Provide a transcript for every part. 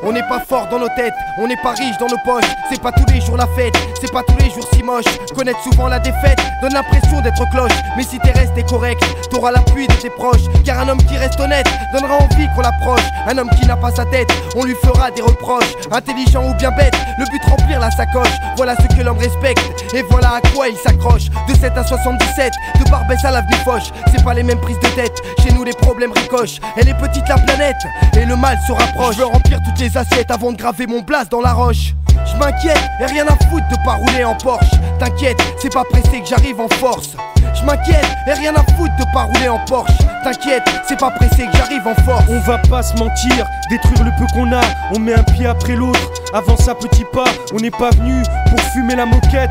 On n'est pas fort dans nos têtes, on n'est pas riche dans nos poches. C'est pas tous les jours la fête, c'est pas tous les jours si moche. Connaître souvent la défaite donne l'impression d'être cloche. Mais si t'es resté correct, t'auras l'appui de tes proches. Car un homme qui reste honnête donnera envie qu'on l'approche. Un homme qui n'a pas sa tête, on lui fera des reproches. Intelligent ou bien bête, le but remplir la sacoche. Voilà ce que l'homme respecte, et voilà à quoi il s'accroche. De 7 à 77, de Barbès à l'avenue Foch. C'est pas les mêmes prises de tête, chez nous les problèmes ricochent. Elle est petite la planète, et le mal se rapproche. Je veux remplir toutes les assiettes avant de graver mon blast dans la roche. Je m'inquiète, et rien à foutre de pas rouler en Porsche. T'inquiète, c'est pas pressé que j'arrive en force. Je m'inquiète, et rien à foutre de pas rouler en Porsche. T'inquiète, c'est pas pressé que j'arrive en force. On va pas se mentir, détruire le peu qu'on a. On met un pied après l'autre, avance à petits pas. On n'est pas venu pour fumer la moquette.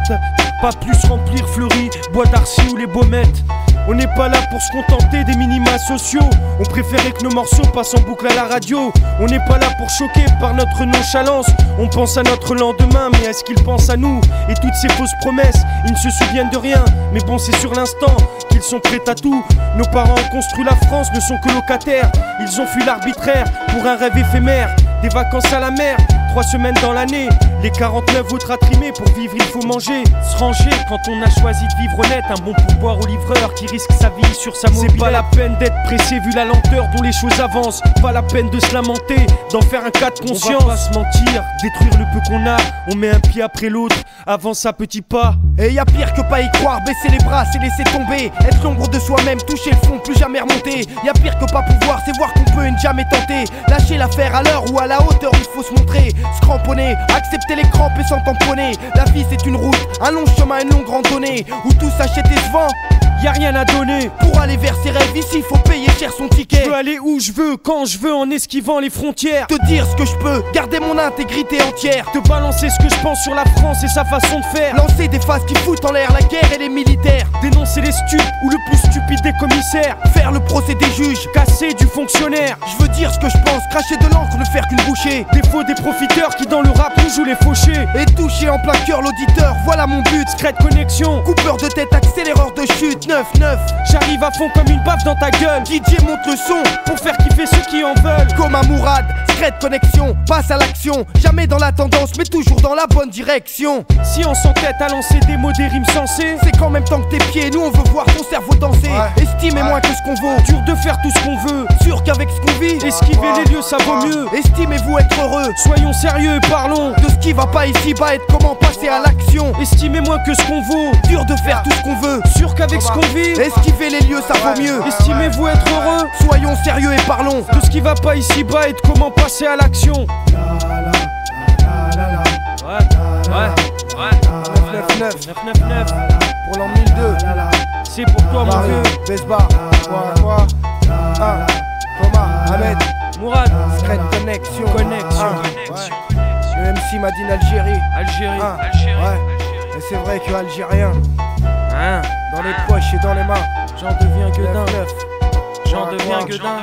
Pas plus remplir Fleury, Bois d'Arcy ou les Baumettes. On n'est pas là pour se contenter des minima sociaux. On préférait que nos morceaux passent en boucle à la radio. On n'est pas là pour choquer par notre nonchalance. On pense à notre lendemain, mais est-ce qu'ils pensent à nous? Et toutes ces fausses promesses, ils ne se souviennent de rien. Mais bon, c'est sur l'instant qu'ils sont prêts à tout. Nos parents ont construit la France, ne sont que locataires. Ils ont fui l'arbitraire pour un rêve éphémère. Des vacances à la mer, 3 semaines dans l'année. Les 49 autres à trimer, pour vivre il faut manger. Se ranger quand on a choisi de vivre honnête. Un bon pourboire au livreur qui risque sa vie sur sa mobilette. C'est pas la peine d'être pressé vu la lenteur dont les choses avancent. Pas la peine de se lamenter, d'en faire un cas de conscience. On va pas se mentir, détruire le peu qu'on a. On met un pied après l'autre, avance à petits pas. Et y'a pire que pas y croire, baisser les bras c'est laisser tomber. Être l'ombre de soi-même, toucher le fond, plus jamais remonter. Y'a pire que pas pouvoir, c'est voir qu'on peut et ne jamais tenter. Lâcher l'affaire à l'heure ou à la hauteur, il faut se montrer. Se cramponner, accepter les crampes et s'en tamponner. La vie c'est une route, un long chemin, une longue randonnée, où tout s'achète et se vend. Y'a rien à donner. Pour aller vers ses rêves, ici faut payer cher son ticket. Je peux aller où je veux, quand je veux, en esquivant les frontières. Te dire ce que je peux, garder mon intégrité entière. Te balancer ce que je pense sur la France et sa façon de faire. Lancer des phases qui foutent en l'air la guerre et les militaires. Dénoncer les stupes ou le plus stupide des commissaires. Faire le procès des juges, casser du fonctionnaire. Je veux dire ce que je pense, cracher de l'encre, ne faire qu'une bouchée. Des faux, des profiteurs qui dans le rap nous jouent les fauchés. Et toucher en plein cœur l'auditeur, voilà mon but. Secret connexion, coupeur de tête, accéléreur de chute. 9-9, j'arrive à fond comme une baffe dans ta gueule. DJ monte le son pour faire kiffer ceux qui en veulent. Comme un Mourad, secret connexion, passe à l'action. Jamais dans la tendance, mais toujours dans la bonne direction. Si on s'entête à lancer des mots, des rimes sensées, c'est qu'en même temps que tes pieds, nous on veut voir ton cerveau danser. Estimez moins que ce qu'on vaut, dur de faire tout ce qu'on veut. Sûr qu'avec ce qu'on vit, esquiver les lieux ça vaut mieux. Estimez-vous être heureux, soyons sérieux et parlons de ce qui va pas ici-bas et de comment passer à l'action. Estimez moins que ce qu'on vaut, dur de faire tout ce qu'on veut. Sûr qu'avec ce qu'on vit, esquiver les lieux ça vaut mieux. Estimez-vous être heureux, soyons sérieux et parlons de ce qui va pas ici-bas et de comment passer à l'action. Ouais. 999 pour l'an 1002. C'est pour toi mon vieux. Besba, quoi Thomas, Ahmed, Mourad, Secret Connexion. Le MC Madine Algérie. Ouais. Et c'est vrai que Algérien, dans les poches et dans les mains, j'en deviens gueudin. J'en deviens gueudin.